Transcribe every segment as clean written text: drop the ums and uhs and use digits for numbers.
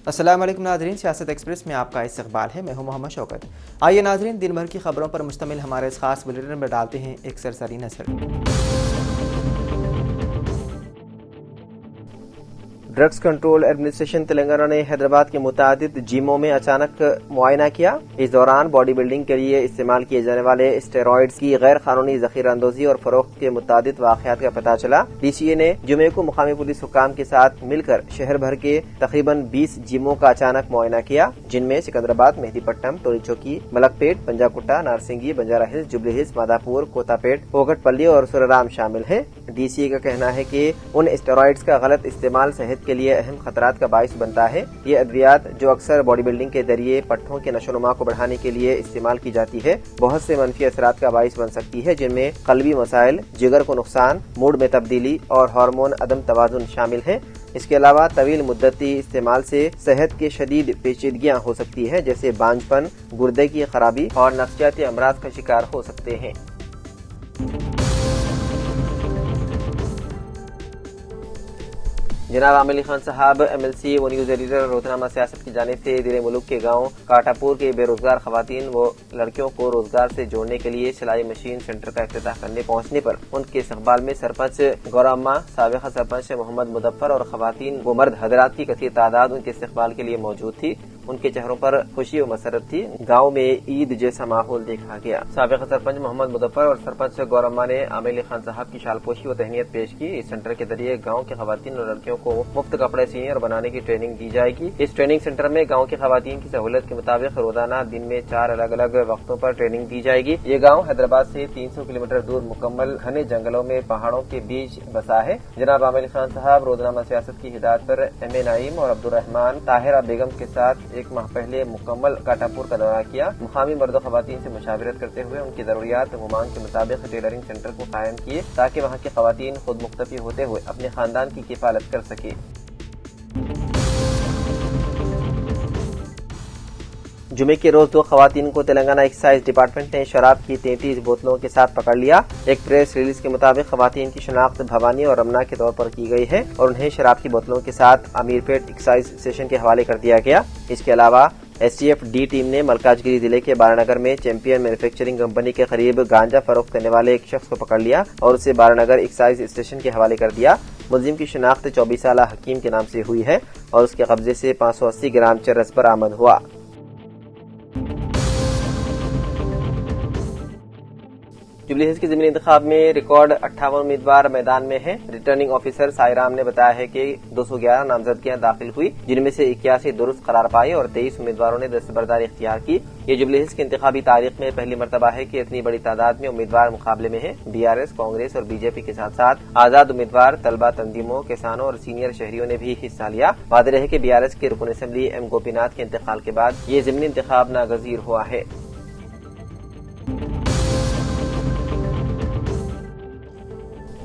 السلام علیکم ناظرین، سیاست ایکسپریس میں آپ کا استقبال ہے۔ میں ہوں محمد شوکت۔ آئیے ناظرین، دن بھر کی خبروں پر مشتمل ہمارے اس خاص بلیٹن میں ڈالتے ہیں ایک سرسری نظر۔ ڈرگس کنٹرول ایڈمنسٹریشن تلنگانہ نے حیدرآباد کے متعدد جموں میں اچانک معائنہ کیا۔ اس دوران باڈی بلڈنگ کے لیے استعمال کیے جانے والے اسٹیرائڈز کی غیر قانونی ذخیرہ اندوزی اور فروخت کے متعدد واقعات کا پتہ چلا۔ ڈی سی اے نے جمعے کو مقامی پولیس حکام کے ساتھ مل کر شہر بھر کے تقریباً 20 جموں کا اچانک معائنہ کیا، جن میں سکندرآباد، مہدی پٹنم، ٹولی چوکی، ملک پیٹ، پنجاکٹا، نارسنگی، بنجارہ ہلز، جبلی ہلز، مادھا پور، کوتا پیٹ، اوگٹ پلی اور سورارام شامل ہیں۔ ڈی سی اے کا کہنا ہے کہ ان اسٹیرائڈز کا غلط استعمال صحت کے لیے اہم خطرات کا باعث بنتا ہے۔ یہ ادویات جو اکثر باڈی بلڈنگ کے ذریعے پٹھوں کے نشو و نما کو بڑھانے کے لیے استعمال کی جاتی ہے، بہت سے منفی اثرات کا باعث بن سکتی ہے، جن میں قلبی مسائل، جگر کو نقصان، موڈ میں تبدیلی اور ہارمون عدم توازن شامل ہیں۔ اس کے علاوہ طویل مدتی استعمال سے صحت کے شدید پیچیدگیاں ہو سکتی ہیں، جیسے بانجھ پن، گردے کی خرابی اور نفسیاتی امراض کا شکار ہو سکتے ہیں۔ جناب عامر علی خان صاحب ایم ایل سی و نیوز ایڈیٹر روزنامہ سیاست کی جانب سے دل ملک کے گاؤں کاٹاپور کے بے روزگار خواتین و لڑکیوں کو روزگار سے جوڑنے کے لیے سلائی مشین سینٹر کا افتتاح کرنے پہنچنے پر ان کے استقبال میں سرپنچ گورامہ، سابقہ سرپنچ محمد مظفر اور خواتین و مرد حضرات کی کثیر تعداد ان کے استقبال کے لیے موجود تھی۔ ان کے چہروں پر خوشی و مسرت تھی۔ گاؤں میں عید جیسا ماحول دیکھا گیا۔ سابقہ سرپنچ محمد مظفر اور سرپنچ گورامہ نے عامر علی خان صاحب کی شال پوشی و تہنیت پیش کی۔ اس سینٹر کے ذریعے گاؤں کی خواتین اور لڑکیوں کو مفت کپڑے سینے اور بنانے کی ٹریننگ دی جائے گی۔ اس ٹریننگ سینٹر میں گاؤں کی خواتین کی سہولت کے مطابق روزانہ دن میں 4 الگ الگ وقتوں پر ٹریننگ دی جائے گی۔ یہ گاؤں حیدرآباد سے 300 کلومیٹر دور مکمل گھنے جنگلوں میں پہاڑوں کے بیچ بسا ہے۔ جناب عامر علی خان صاحب روزنامہ سیاست کی ہدایت پر ایم اے نعیم اور عبدالرحمان طاہرہ بیگم کے ساتھ 1 ماہ پہلے مکمل کاٹاپور کا دورہ کیا۔ مقامی مرد و خواتین سے مشاورت کرتے ہوئے ان کی ضروریات و مانگ کے مطابق ٹیلرنگ سینٹر کو قائم کیے تاکہ وہاں کی خواتین خود مکتفی ہوتے ہوئے اپنے خاندان کی کفالت کر سکے۔ جمعے کے روز 2 خواتین کو تلنگانہ ایکسائز ڈپارٹمنٹ نے شراب کی 33 بوتلوں کے ساتھ پکڑ لیا۔ ایک پریس ریلیز کے مطابق خواتین کی شناخت بھوانی اور رمنا کے طور پر کی گئی ہے اور انہیں شراب کی بوتلوں کے ساتھ امیر پیٹ ایکسائز اسٹیشن کے حوالے کر دیا گیا۔ اس کے علاوہ S T F D team نے ملکاج گیری ضلع کے بارانگر میں چیمپئن مینوفیکچرنگ کمپنی کے قریب گانجا فروخت کرنے والے ایک شخص کو پکڑ لیا اور اسے بارانگر ایکسائز اسٹیشن کے حوالے کر دیا۔ ملزم کی شناخت 24 سالہ حکیم کے نام سے ہوئی ہے اور اس کے قبضے سے 580 گرام چرس برآمد ہوا۔ جبلی ہلز کے ضمنی انتخاب میں ریکارڈ 58 امیدوار میدان میں ہیں۔ ریٹرننگ آفیسر سائی رام نے بتایا ہے کہ 211 نامزدگیاں داخل ہوئی، جن میں سے 81 درست قرار پائی اور 23 امیدواروں نے دستبرداری اختیار کی۔ یہ جبلی ہلز کی انتخابی تاریخ میں پہلی مرتبہ ہے کہ اتنی بڑی تعداد میں امیدوار مقابلے میں ہیں۔ بی آر ایس، کانگریس اور بی جے پی کے ساتھ ساتھ آزاد امیدوار، طلبہ تنظیموں، کسانوں اور سینئر شہریوں نے بھی حصہ لیا۔ واضح ہے کہ بی آر ایس کے رکن اسمبلی ایم گوپی ناتھ کے انتقال کے بعد یہ ضمنی انتخاب ناگزیر ہوا ہے۔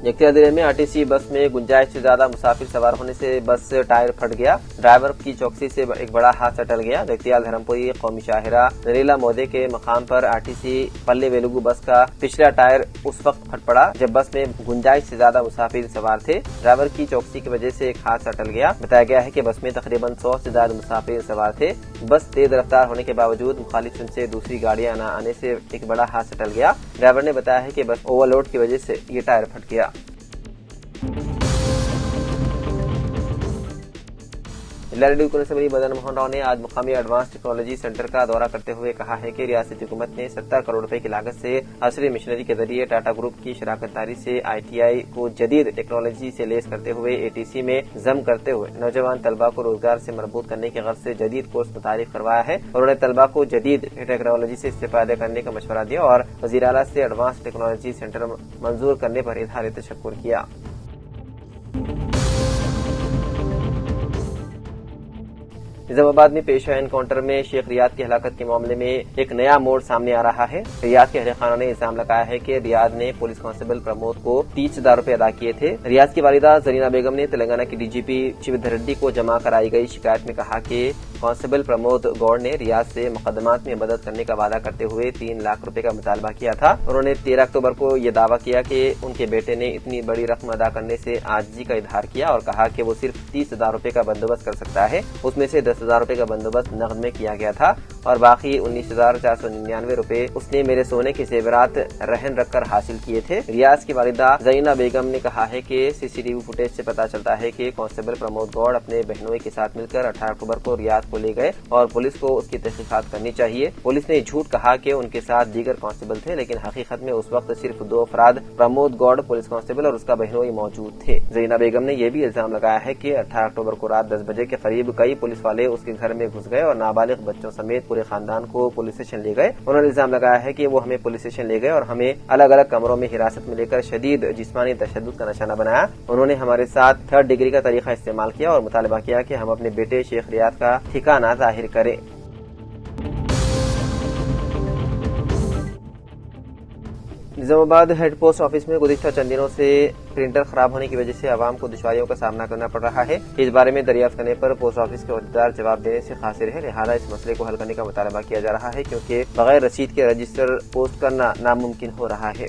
یکتیا ضلع میں آر ٹی سی بس میں گنجائش سے زیادہ مسافر سوار ہونے سے بس ٹائر پھٹ گیا۔ ڈرائیور کی چوکسی سے ایک بڑا حادثہ ٹل گیا۔ یکتیا دھرمپوری قومی شاہراہ نریلا مودے کے مقام پر آر ٹی سی پلے ویلوگو بس کا پچھلا ٹائر اس وقت پھٹ پڑا جب بس میں گنجائش سے زیادہ مسافر سوار تھے۔ ڈرائیور کی چوکسی کی وجہ سے ایک حادثہ ٹل گیا۔ بتایا گیا ہے کہ بس میں تقریباً 100 سے زیادہ مسافر سوار تھے۔ بس تیز رفتار ہونے کے باوجود مخالف سمت سے دوسری گاڑیاں نہ آنے سے ایک بڑا حادثہ ٹل گیا۔ ڈرائیور نے بتایا ہے کہ بس اوور لوڈ کی وجہ سے یہ ٹائر پھٹ گیا۔ ریڈیو اسمبلی مدن موہن راؤ نے آج مقامی ایڈوانس ٹیکنالوجی سینٹر کا دورہ کرتے ہوئے کہا ہے کہ ریاستی حکومت نے 70 کروڑ روپے کی لاگت سے عصری مشنری کے ذریعے ٹاٹا گروپ کی شراکت داری سے آئی ٹی آئی کو جدید ٹیکنالوجی سے لیس کرتے ہوئے اے ٹی سی میں ضم کرتے ہوئے نوجوان طلبہ کو روزگار سے مربوط کرنے کی غرض سے جدید کورس متعارف کروایا ہے اور انہیں طلبہ کو جدید ٹیکنالوجی سے استفادہ کرنے کا مشورہ دیا اور وزیر اعلیٰ سے ایڈوانس ٹیکنالوجی سینٹر منظور کرنے پر اظہار تشکر کیا۔ نظام آباد میں پیشہ انکاؤنٹر میں شیخ ریاض کی ہلاکت کے معاملے میں ایک نیا موڑ سامنے آ رہا ہے۔ ریاض کے اہل خانہ نے الزام لگایا ہے کہ ریاض نے پولیس کانسٹیبل پرمود کو 30,000 روپے ادا کیے تھے۔ ریاض کی والدہ زرینہ بیگم نے تلنگانہ کی ڈی جی پی شیودھر ریڈی کو جمع کرائی گئی شکایت میں کہا کہ کانسٹیبل پرمود گوڑ نے ریاض سے مقدمات میں مدد کرنے کا وعدہ کرتے ہوئے 3 لاکھ روپے کا مطالبہ کیا تھا۔ انہوں نے 13 اکتوبر کو یہ دعویٰ کیا کہ ان کے بیٹے نے اتنی بڑی رقم ادا کرنے سے عاجزی کا اظہار کیا اور کہا کہ وہ صرف 30,000 روپے کا بندوبست کر سکتا ہے۔ اس میں سے 10,000 روپے کا بندوبست نقد میں کیا گیا تھا اور باقی 19,499 روپے اس نے میرے سونے کے زیورات رہن رکھ کر حاصل کیے تھے۔ ریاض کی والدہ زرینہ بیگم نے کہا ہے کہ سی سی ٹی وی فوٹیج سے پتا چلتا ہے کہ کانسٹیبل پرمود گوڑ اپنے بہنوئی کے ساتھ مل کر 18 اکتوبر کو ریاض کو لے گئے اور پولیس کو اس کی تحقیقات کرنی چاہیے۔ پولیس نے جھوٹ کہا کہ ان کے ساتھ دیگر کانسٹیبل تھے، لیکن حقیقت میں اس وقت صرف 2 افراد پرمود گوڑ پولیس کانسٹیبل اور اس کا بہنوئی موجود تھے۔ زرینہ بیگم نے یہ بھی الزام لگایا ہے کہ 18 اکتوبر کو رات 10 بجے کے قریب کئی پولیس والے اس کے گھر میں گھس گئے اور نابالغ بچوں سمیت پورے خاندان کو پولیس اسٹیشن لے گئے۔ انہوں نے الزام لگایا ہے کہ وہ ہمیں پولیس اسٹیشن لے گئے اور ہمیں الگ الگ کمروں میں حراست میں لے کر شدید جسمانی تشدد کا نشانہ بنایا۔ انہوں نے ہمارے ساتھ 3rd ڈگری کا طریقہ استعمال کیا اور مطالبہ کیا کہ ہم اپنے بیٹے شیخ ریاض کا ٹھکانہ ظاہر کریں۔ نظام آباد ہیڈ پوسٹ آفس میں گزشتہ چند دنوں سے پرنٹر خراب ہونے کی وجہ سے عوام کو دشواریوں کا سامنا کرنا پڑ رہا ہے۔ اس بارے میں دریافت کرنے پر پوسٹ آفس کے عہدیدار جواب دینے سے قاصر ہے، لہٰذا اس مسئلے کو حل کرنے کا مطالبہ کیا جا رہا ہے کیونکہ بغیر رسید کے رجسٹر پوسٹ کرنا ناممکن ہو رہا ہے۔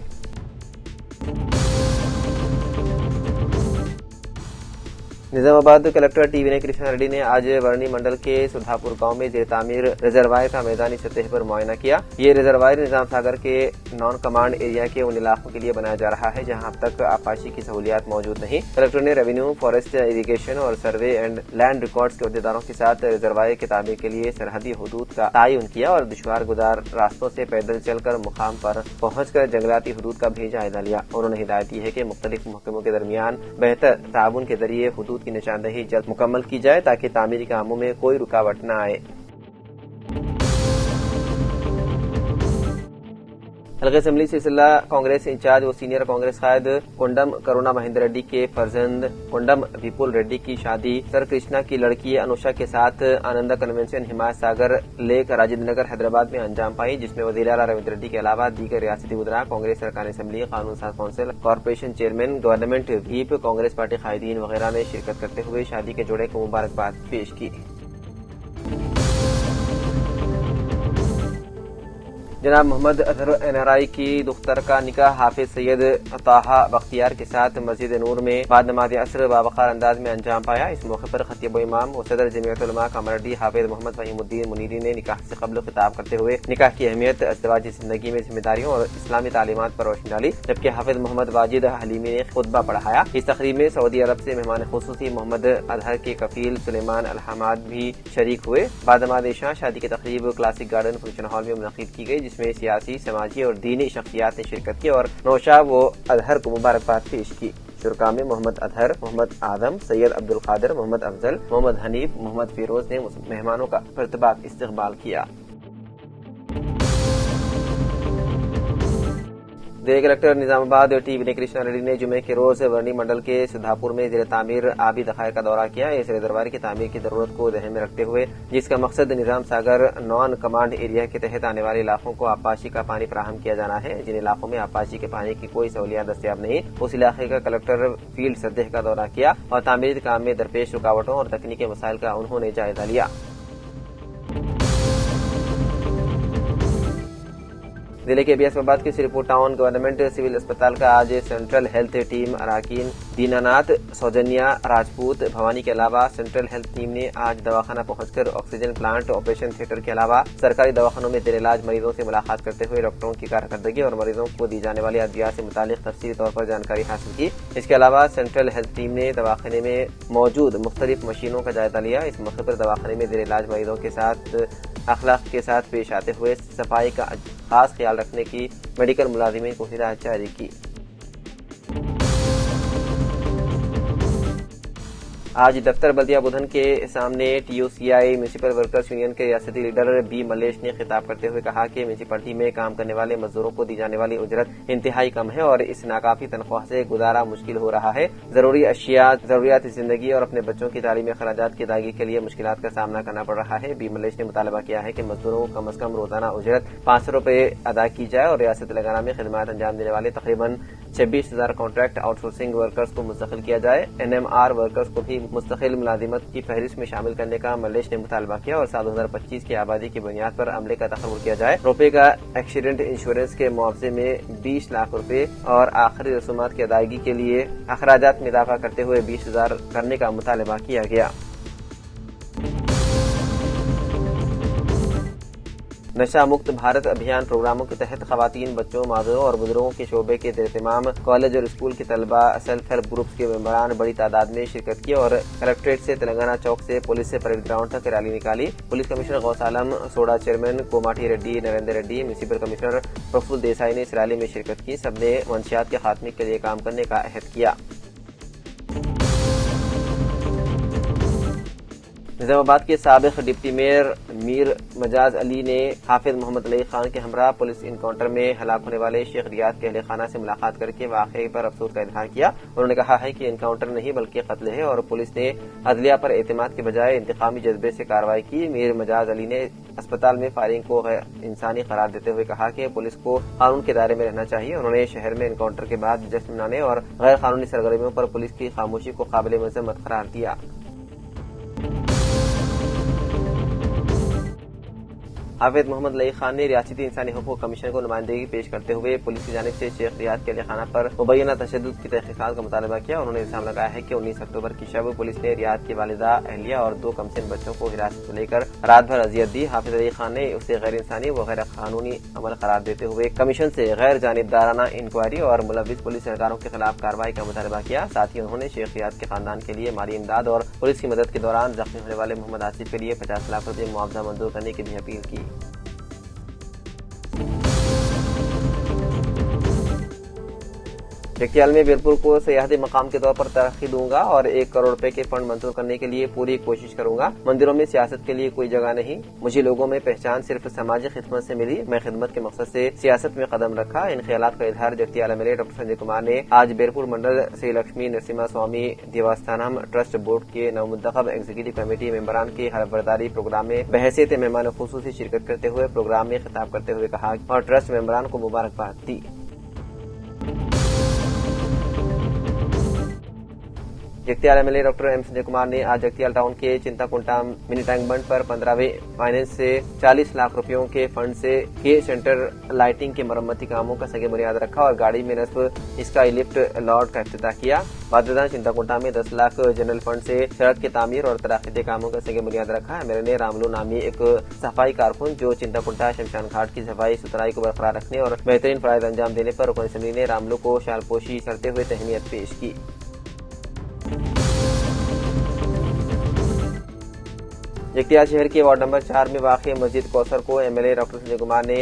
نظام آباد collector T V Krishna ready نے آج ورنی منڈل کے سدھاپور گاؤں میں زیر تعمیر ریزروائر کا میدانی سطح پر معائنہ کیا۔ یہ ریزروائر نظام ساگر کے نان کمانڈ ایریا کے ان علاقوں کے لیے بنایا جا رہا ہے جہاں اب تک آبپاشی کی سہولیات موجود نہیں۔ کلکٹر نے ریونیو، فارسٹ، اریگیشن اور سروے اینڈ لینڈ ریکارڈز کے عہدیداروں کے ساتھ ریزروائر کی تعمیر کے لیے سرحدی حدود کا تعین کیا اور دشوار گزار راستوں سے پیدل چل کر مقام پر پہنچ کر جنگلاتی حدود کا بھی جائزہ لیا۔ انہوں نے ہدایت دی ہے کہ مختلف محکموں کے درمیان بہتر تعاون کے ذریعے حدود کی نشاندہی جلد مکمل کی جائے تاکہ تعمیری کاموں میں کوئی رکاوٹ نہ آئے۔ حلقہ اسمبلی سلسلہ کانگریس انچارج و سینئر کانگریس قائد کنڈم کرونا مہندر ریڈی کے فرزند کنڈم وپول ریڈی کی شادی سر کرشنا کی لڑکی انوشا کے ساتھ آنندہ کنونشن حمایت ساگر لیک راجندر نگر حیدرآباد میں انجام پائی، جس میں وزیر اعلیٰ رویندر ریڈی کے علاوہ دیگر ریاستی وزراء، کانگریس ارکان اسمبلی، قانون ساز council, corporation chairman, government weep, Congress party قائدین وغیرہ نے شرکت کرتے ہوئے شادی کے جوڑے کو مبارکباد پیش کی۔ جناب محمد اظہر این آر آئی کی دختر کا نکاح حافظ سید طاہا بختیار کے ساتھ مسجد نور میں بعد نماز عصر باوقار انداز میں انجام پایا۔ اس موقع پر خطیب و امام و صدر جمعیت علماء کامرڈی حافظ محمد فہیم الدین منیری نے نکاح سے قبل خطاب کرتے ہوئے نکاح کی اہمیت، ازدواجی زندگی میں ذمہ داریوں اور اسلامی تعلیمات پر روشنی ڈالی، جبکہ حافظ محمد واجد حلیمی نے خطبہ پڑھایا۔ اس تقریب میں سعودی عرب سے مہمان خصوصی محمد اظہر کے کفیل سلیمان الحماد بھی شریک ہوئے۔ بعد نماز عشاء شادی کی تقریب کلاسک گارڈن فنکشن ہال میں منعقد کی گئی، جس میں سیاسی، سماجی اور دینی شخصیات نے شرکت کی اور نوشاب و اظہر کو مبارکباد پیش کی۔ شرکاء میں محمد اظہر، محمد اعظم، سید عبد القادر، محمد افضل، محمد حنیف، محمد فیروز نے مہمانوں کا پرتپاک استقبال کیا۔ ضلع کلکٹر نظام آباد ٹی وی کرشنا ریڈی نے جمعے کے روز ورنی منڈل کے سدھاپور میں زیر تعمیر آبی ذخائر کا دورہ کیا۔ اس ریزروائر کی تعمیر کی ضرورت کو ذہن میں رکھتے ہوئے، جس کا مقصد نظام ساگر نان کمانڈ ایریا کے تحت آنے والے علاقوں کو آبپاشی کا پانی فراہم کیا جانا ہے۔ جن علاقوں میں آبپاشی کے پانی کی کوئی سہولیات دستیاب نہیں، اس علاقے کا کلکٹر فیلڈ سطح کا دورہ کیا اور تعمیری کام میں درپیش رکاوٹوں اور تکنیکی مسائل کا انہوں نے جائزہ لیا۔ ضلع کے اسلام آباد کے سری پور ٹاؤن گورنمنٹ سول اسپتال کا آج سینٹرل ہیلتھ ٹیم اراکین دیناناتھ، سوجنیا راجپوت، بھوانی کے علاوہ سینٹرل ہیلتھ ٹیم نے آج دواخانہ پہنچ کر آکسیجن پلانٹ، آپریشن تھیٹر کے علاوہ سرکاری دواخانوں میں زیر علاج مریضوں سے ملاقات کرتے ہوئے ڈاکٹروں کی کارکردگی اور مریضوں کو دی جانے والی ادویات سے متعلق تفصیلی طور پر جانکاری حاصل کی۔ اس کے علاوہ سینٹرل ہیلتھ ٹیم نے دواخانے میں موجود مختلف مشینوں کا جائزہ لیا۔ اس موقع پر دواخانے میں زیر علاج مریضوں کے ساتھ اخلاق کے ساتھ پیش آتے ہوئے صفائی کا خاص خیال رکھنے کی میڈیکل ملازمین کو ہدایت جاری کی۔ آج دفتر بلدیہ بدھن کے سامنے TUCI میونسپل ورکرز یونین کے ریاستی لیڈر بی ملیش نے خطاب کرتے ہوئے کہا کہ میونسپلٹی میں کام کرنے والے مزدوروں کو دی جانے والی اجرت انتہائی کم ہے اور اس ناکافی تنخواہ سے گزارا مشکل ہو رہا ہے. ضروری اشیاء، ضروریات زندگی اور اپنے بچوں کی تعلیمی اخراجات کی ادائیگی کے لیے مشکلات کا سامنا کرنا پڑ رہا ہے. بی ملیش نے مطالبہ کیا ہے کہ مزدوروں کو کم از کم روزانہ اجرت 500 روپے ادا کی جائے اور ریاست تلنگانہ میں خدمات انجام دینے والے تقریباً 26,000 کانٹریکٹ آؤٹ سورسنگ ورکرز کو مستقل کیا جائے. NMR ورکرز کو بھی مستقل ملازمت کی فہرست میں شامل کرنے کا ملیش نے مطالبہ کیا اور سال 2025 کی آبادی کی بنیاد پر عملے کا تصور کیا جائے. روپے کا ایکسیڈنٹ انشورنس کے معاوضے میں 20 لاکھ روپے اور آخری رسومات کی ادائیگی کے لیے اخراجات میں اضافہ کرتے ہوئے 20,000 کرنے کا مطالبہ کیا گیا. نشہ مکت بھارت ابھیان پروگراموں کے تحت خواتین، بچوں، معذوروں اور بزرگوں کے شعبے کے زیر اہتمام کالج اور اسکول کے طلبہ، سیلف ہیلپ گروپس کے ممبران بڑی تعداد میں شرکت کی اور کلکٹریٹ سے تلنگانہ چوک سے پولیس سے پریڈ گراؤنڈ تک ریلی نکالی. Police commissioner Ghouse Alam, SUDA chairman Komati Reddy Narender Reddy, municipal commissioner Praful Desai نے اس ریلی میں شرکت کی. سب نے منشیات کے خاتمے کے لیے کام کرنے کا عہد کیا. نظام آباد کے سابق ڈپٹی میئر میر مجاز علی نے حافظ محمد علی خان کے ہمراہ پولیس انکاؤنٹر میں ہلاک ہونے والے شیخ ریاض کے اہل خانہ سے ملاقات کر کے واقعے پر افسوس کا اظہار کیا. انہوں نے کہا ہے کہ انکاؤنٹر نہیں بلکہ قتل ہے اور پولیس نے عدلیہ پر اعتماد کے بجائے انتقامی جذبے سے کارروائی کی. میر مجاز علی نے اسپتال میں فائرنگ کو غیر انسانی قرار دیتے ہوئے کہا کہ پولیس کو قانون کے دائرے میں رہنا چاہیے. انہوں نے شہر میں انکاؤنٹر کے بعد جشن منانے اور غیر قانونی سرگرمیوں پر پولیس کی خاموشی کو قابل مذمت قرار دیا. حافظ محمد علی خان نے ریاستی انسانی حقوق کمیشن کو نمائندگی پیش کرتے ہوئے پولیس کی جانب سے شیخ ریاض کے اہل خانہ پر مبینہ تشدد کی تحقیقات کا مطالبہ کیا. انہوں نے الزام لگایا ہے کہ 19 اکتوبر کی شب پولیس نے ریاض کی والدہ، اہلیہ اور 2 کمسن بچوں کو حراست میں لے کر رات بھر اذیت دی. حافظ علی خان نے اسے غیر انسانی و غیر قانونی عمل قرار دیتے ہوئے کمیشن سے غیر جانبدارانہ انکوائری اور ملوث پولیس اہلکاروں کے خلاف کارروائی کا مطالبہ کیا. ساتھ ہی انہوں نے شیخ ریاض کے خاندان کے لیے مالی امداد اور پولیس کی مدد کے دوران زخمی ہونے والے محمد آصف کے لیے 50 لاکھ روپے معاوضہ منظور کرنے کی بھی اپیل کی. جگتیال میں بیرپور کو سیاحتی مقام کے طور پر ترقی دوں گا اور 1 کروڑ روپے کے فنڈ منظور کرنے کے لیے پوری کوشش کروں گا. مندروں میں سیاست کے لیے کوئی جگہ نہیں. مجھے لوگوں میں پہچان صرف سماجی خدمت سے ملی. میں خدمت کے مقصد سے سیاست میں قدم رکھا. ان خیالات کا اظہار جگتیال MLA ڈاکٹر سنجے کمار نے آج بیرپور منڈل سری لکشمی نرسمہا سوامی دیواستھانم ٹرسٹ بورڈ کے نومنتخب ایگزیکٹو کمیٹی ممبران کے حلف برداری پروگرام میں بحیثیت مہمان خصوصی شرکت کرتے ہوئے پروگرام میں خطاب کرتے ہوئے کہا اور ٹرسٹ ممبران کو مبارکباد دی. Jagtial MLA doctor M Sanjay Kumar نے آج جگتیال ٹاؤن کے چنتا کنٹا منی ٹینک بنڈ پر 15ویں فائنانس سے 40 لاکھ روپیوں کے فنڈ سے کے سینٹر لائٹنگ کے مرمتی کاموں کا سنگ بنیاد رکھا اور گاڑی میں نصب اسکائی لفٹ لاڈ کا افتتاح کیا. بعد چنتا کنٹا میں 10 لاکھ جنرل فنڈ سے سڑک کی تعمیر اور ترقیاتی کاموں کا سنگ بنیاد رکھا. MLA نے راملو نامی ایک صفائی کارکن جو چنتا کنٹا شمشان گھاٹ کی صفائی ستھرائی کو برقرار رکھنے اور بہترین فرائض انجام دینے پر رکن اسمبلی نے راملو کو شال پوشی کرتے ہوئے تہنیت پیش کی. جگتیال شہر کے وارڈ نمبر 4 میں واقع مسجد کوثر کو MLA ڈاکٹر سنجے کمار نے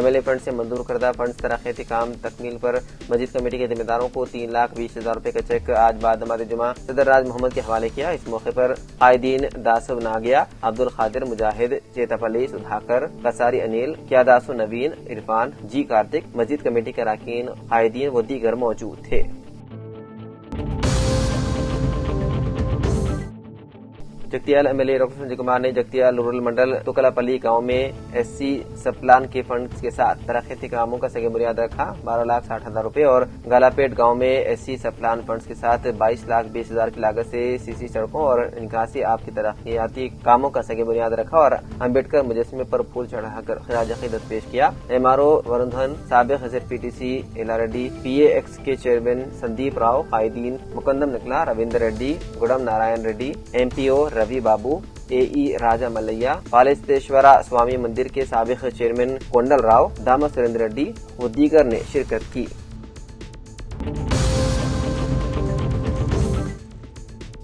MLA فنڈ سے منظور کردہ فنڈز ترقیاتی کام تکمیل پر مسجد کمیٹی کے ذمہ داروں کو 3,20,000 روپے کا چیک آج بعد نماز جمعہ صدر راج محمد کے حوالے کیا. اس موقع پر قائدین داسو ناگیا، عبد القادر، مجاہد، چیتاپلی، سدھاکر، کساری انیل، کیا داسو نوین، عرفان، جی کارتک، مسجد کمیٹی کے اراکین، قائدین و دیگر موجود تھے. جگتیال MLA ڈاکٹر سنجے کمار نے جگتیال رورل منڈل توکلا پلی گاؤں میں SC سب پلان کے فنڈز کے ساتھ ترقیاتی کاموں کا سنگ بنیاد رکھا. 12,60,000 روپے اور گالاپیٹ گاؤں میں SC سب پلان فنڈز کے ساتھ 22,20,000 کی لاگت سے CC سڑکوں اور نکاسی آب کی ترقیاتی کاموں کا سنگ بنیاد رکھا اور امبیڈکر مجسمے پر پھول چڑھا کر خراج عقیدت پیش کیا. MRO وروندھن، سابق ZPTC ایلاریڈی، PAX کے چیئرمین سندیپ راؤ، قائدین مکندم نکلا، رویندر ریڈی، گڈم نارائن ریڈی، MPO روی بابو، AE راجا ملیا، پالستیشورا سوامی مندر کے سابق چیئرمین کونڈل راؤ، داما سریندر ریڈی و دیگر نے شرکت کی.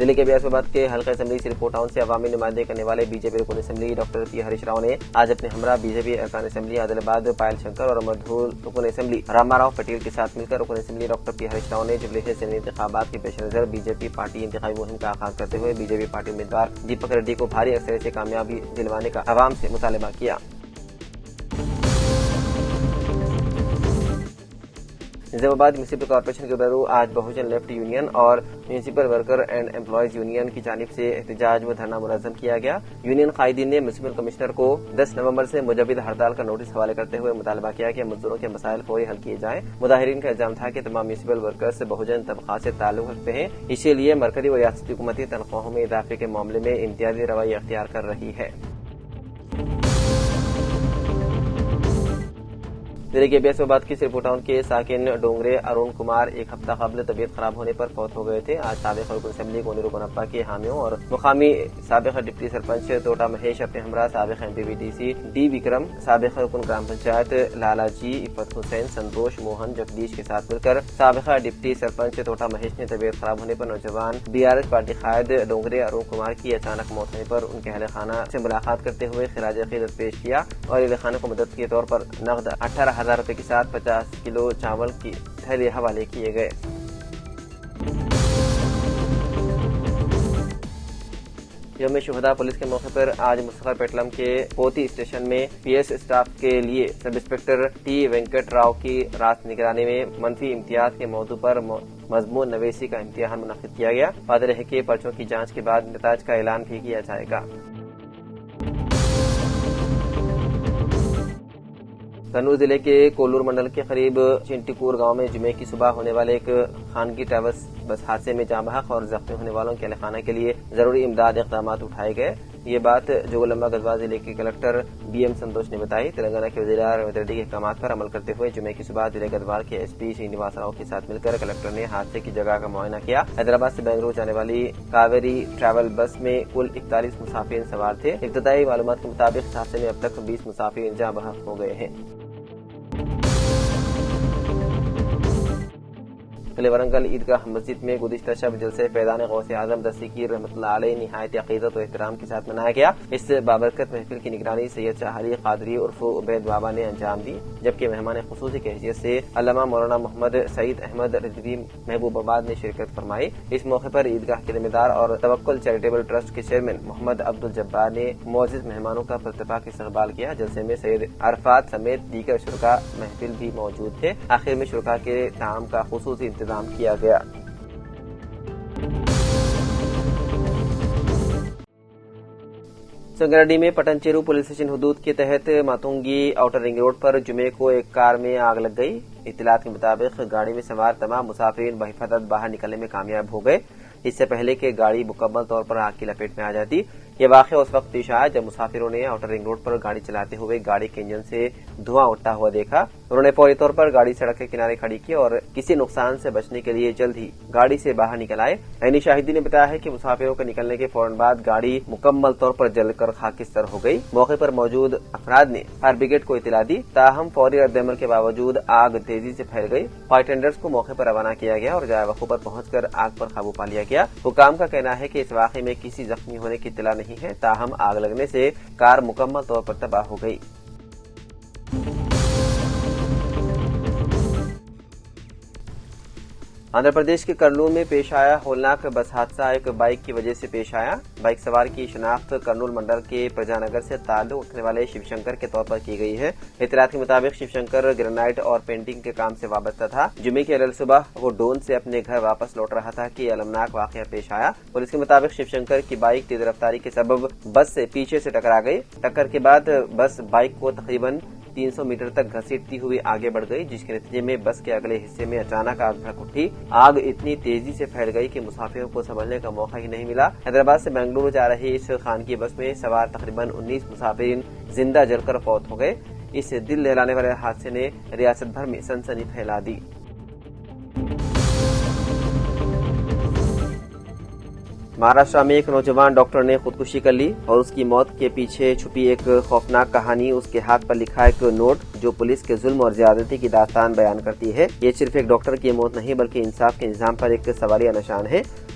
ضلع کے بیاس آباد کے حلقہ اسمبلی سرپور ٹاؤن سے عوامی نمائندگی کرنے والے بی جے پی رکن اسمبلی ڈاکٹر پی ہریش راؤ نے آج اپنے ہمراہ بی جے پی ارکان اسمبلی عادل آباد پائل شنکر اور مدھول رکن اسمبلی راما راؤ پٹیل کے ساتھ مل کر رکن اسمبلی ڈاکٹر پی ہریش راؤ نے جبلی سے اسمبلی انتخابات کے پیش نظر بی جے پی پارٹی انتخابی مہم کا آغاز کرتے ہوئے بی جے پی پارٹی امیدوار دیپک ریڈی کو بھاری اکثریت سے کامیابی دلوانے کا عوام سے مطالبہ کیا۔ نظام آباد میونسپل کارپوریشن کے برو آج بہوجن لیفٹ یونین اور municipal worker and employees union کی جانب سے احتجاج و دھرنا منظم کیا گیا۔ یونین قائدین نے میونسپل کمشنر کو 10 نومبر سے مجدد ہڑتال کا نوٹس حوالے کرتے ہوئے مطالبہ کیا کہ مزدوروں کے مسائل فوری حل کیے جائیں۔ مظاہرین کا الزام تھا کہ تمام میونسپل ورکرز بہوجن طبقات سے تعلق رکھتے ہیں، اسی لیے مرکزی و ریاستی حکومتی تنخواہوں میں اضافے کے معاملے میں امتیازی رویہ اختیار کر رہی ہے۔ ضلع کے بیاس آباد کی سرپور ٹاؤن کے ساکن ڈونگرے ارون کمار ایک ہفتہ قبل طبیعت خراب ہونے پر فوت ہو گئے تھے۔ آج سابق رکن اسمبلی گونی رکنپا کے حامیوں اور مقامی سابق ڈپٹی سرپنچ توٹا مہیش اپنے ہمراہ سابق ایم پی وی ڈی سی ڈی وکرم، سابق رکن گرام پنچایت لالا جی، عفت حسین، سنتوش موہن جگدیش کے ساتھ مل کر سابق ڈپٹی سرپنچ توٹا مہیش نے طبیعت خراب ہونے پر نوجوان بی آر ایس پارٹی قائد ڈونگرے ارون کمار کی اچانک موت ہونے پر ان کے اہل خانہ سے ملاقات کرتے ہوئے خراج عقیدت پیش کیا اور اہل خانہ کو مدد کے طور پر نقد 18,000 روپے کے ساتھ 50 کلو چاول کی تھیلے حوالے کیے گئے۔ یوم شہداء پولیس کے موقع پر آج مستقر پیٹلم کے پوتی اسٹیشن میں پی ایس اسٹاف کے لیے سب انسپکٹر ٹی وینکٹ راؤ کی راست نگرانی میں منفی امتیاز کے موضوع پر مضمون نویسی کا امتحان منعقد کیا گیا۔ واضح ہے کہ پرچوں کی جانچ کے بعد نتائج کا اعلان بھی کیا جائے گا۔ کنور ضلع کے کولور منڈل کے قریب چنٹیکور گاؤں میں جمعے کی صبح ہونے والے ایک خانگی ٹریولس بس حادثے میں جاں بحق اور زخمی ہونے والوں کے اہل خانہ کے لیے ضروری امداد اقدامات اٹھائے گئے۔ یہ بات جوگلمبا گدوا ضلع کے کلکٹر بی ایم سنتوش نے بتائی۔ تلنگانہ کے وزیر ریونت ریڈی کے احکامات پر عمل کرتے ہوئے جمعے کی صبح ضلع گدوال کے ایس پی سرینواس راؤ کے ساتھ مل کر کلکٹر نے حادثے کی جگہ کا معائنہ کیا۔ حیدرآباد سے بنگلورو جانے والی کاویری ٹریول بس میں کل 41 مسافرین سوار تھے۔ ابتدائی معلومات کے مطابق اس حادثے میں اب تک 20 مسافرین جاں بحق ہو گئے ہیں۔ ورنگل عیدگاہ مسجد میں گزشتہ شب جلسہ فیضان غوث اعظم دستگیر رحمۃ اللہ علیہ نہایت عقیدت و احترام کے ساتھ منایا گیا۔ اس بابرکت محفل کی نگرانی سید شاہ علی قادری عرف عبید بابا نے انجام دی، جبکہ مہمان خصوصی کی حیثیت سے علامہ مولانا محمد سعید احمد رضوی محبوب آباد نے شرکت فرمائی۔ اس موقع پر عیدگاہ کے ذمہ دار اور توکل چیریٹیبل ٹرسٹ کے چیئرمین محمد عبد الجبار نے معزز مہمانوں کا پرتپاک استقبال کیا۔ جلسے میں سید عرفات سمیت دیگر شرکاء محفل بھی موجود تھے۔ آخر میں شرکاء کے طعام کا خصوصی انتظام کیا گیا۔ سنگریڈی میں پٹن چیرو پولیس اسٹیشن حدود کے تحت ماتونگی آؤٹر رنگ روڈ پر جمعے کو ایک کار میں آگ لگ گئی۔ اطلاعات کے مطابق گاڑی میں سوار تمام مسافرین بحفاظت باہر نکلنے میں کامیاب ہو گئے، اس سے پہلے کہ گاڑی مکمل طور پر آگ کی لپیٹ میں آ جاتی۔ یہ واقعہ اس وقت پیش آیا جب مسافروں نے آؤٹر رنگ روڈ پر گاڑی چلاتے ہوئے گاڑی کے انجن سے دھواں اٹھتا ہوا دیکھا۔ انہوں نے فوری طور پر گاڑی سڑک کے کنارے کھڑی کی اور کسی نقصان سے بچنے کے لیے جلد ہی گاڑی سے باہر نکل آئے۔ عینی شاہدین نے بتایا ہے کہ مسافروں کے نکلنے کے فوراً بعد گاڑی مکمل طور پر جل کر خاکستر ہو گئی۔ موقع پر موجود افراد نے فائر بریگیڈ کو اطلاع دی، تاہم فوری رد عمل کے باوجود آگ تیزی سے پھیل گئی۔ فائر ٹینڈرز کو موقع پر روانہ کیا گیا اور جائے وقوع پر پہنچ کر آگ پر قابو پا لیا گیا۔ حکام کا کہنا ہے کہ اس واقعے میں کسی زخمی ہونے کی اطلاع نہیں ہے، تاہم آگ لگنے سے کار مکمل طور پر تباہ ہو گئی۔ آندھرا پردیش کے کرنول میں پیش آیا ہولناک بس حادثہ ایک بائک کی وجہ سے پیش آیا۔ بائک سوار کی شناخت کرنول منڈل کے پرجانگر سے تعلق رکھنے والے شیو شنکر کے طور پر کی گئی ہے۔ اطلاعات کے مطابق شیو شنکر گرینائٹ اور پینٹنگ کے کام سے وابستہ تھا۔ جمعے کی علیل صبح وہ ڈون سے اپنے گھر واپس لوٹ رہا تھا کہ المناک واقعہ پیش آیا۔ پولیس کے مطابق شیو شنکر کی بائک تیز رفتاری کے سبب بس سے پیچھے سے ٹکرا گئی۔ ٹکر کے بعد بس بائک کو تقریباً 300 میٹر تک گھسیٹتی ہوئی آگے بڑھ گئی، جس کے نتیجے میں بس کے اگلے حصے میں اچانک آگ بھڑک اٹھی۔ آگ اتنی تیزی سے پھیل گئی کہ مسافروں کو سنبھلنے کا موقع ہی نہیں ملا۔ حیدرآباد سے بنگلورو جا رہی اس خانگی بس میں سوار تقریباً 19 مسافرین زندہ جل کر فوت ہو گئے۔ اس دل دہلانے والے حادثے نے ریاست بھر میں سنسنی پھیلا دی۔ مہاراشٹر میں ایک نوجوان ڈاکٹر نے خودکشی کر لی اور اس کی موت کے پیچھے چھپی ایک خوفناک کہانی اس کے ہاتھ پر لکھا ایک نوٹ جو پولیس کے ظلم اور زیادتی کی داستان بیان کرتی ہے۔ یہ صرف ایک ڈاکٹر کی موت نہیں بلکہ انصاف کے نظام پر ایک سوالیہ نشان ہے۔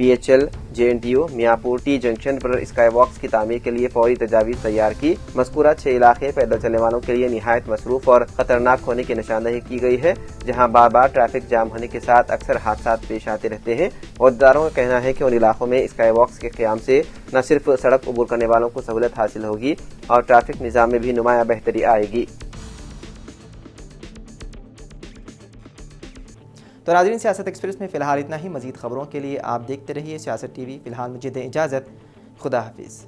BHL, JNTU میاںپور ٹی جنکشن پر اسکائی واکس کی تعمیر کے لیے فوری تجاویز تیار کی۔ مذکورہ 6 علاقے پیدل چلنے والوں کے لیے نہایت مصروف اور خطرناک ہونے کی نشاندہی کی گئی ہے، جہاں بار بار ٹریفک جام ہونے کے ساتھ اکثر حادثات پیش آتے رہتے ہیں۔ عہدیداروں کا کہنا ہے کہ ان علاقوں میں اسکائی واکس کے قیام سے نہ صرف سڑک عبور کرنے والوں کو سہولت حاصل ہوگی اور ٹریفک نظام میں بھی نمایاں بہتری آئے گی۔ تو ناظرین، سیاست ایکسپریس میں فی الحال اتنا ہی۔ مزید خبروں کے لیے آپ دیکھتے رہیے سیاست ٹی وی۔ فی الحال مجھے دیں اجازت، خدا حافظ۔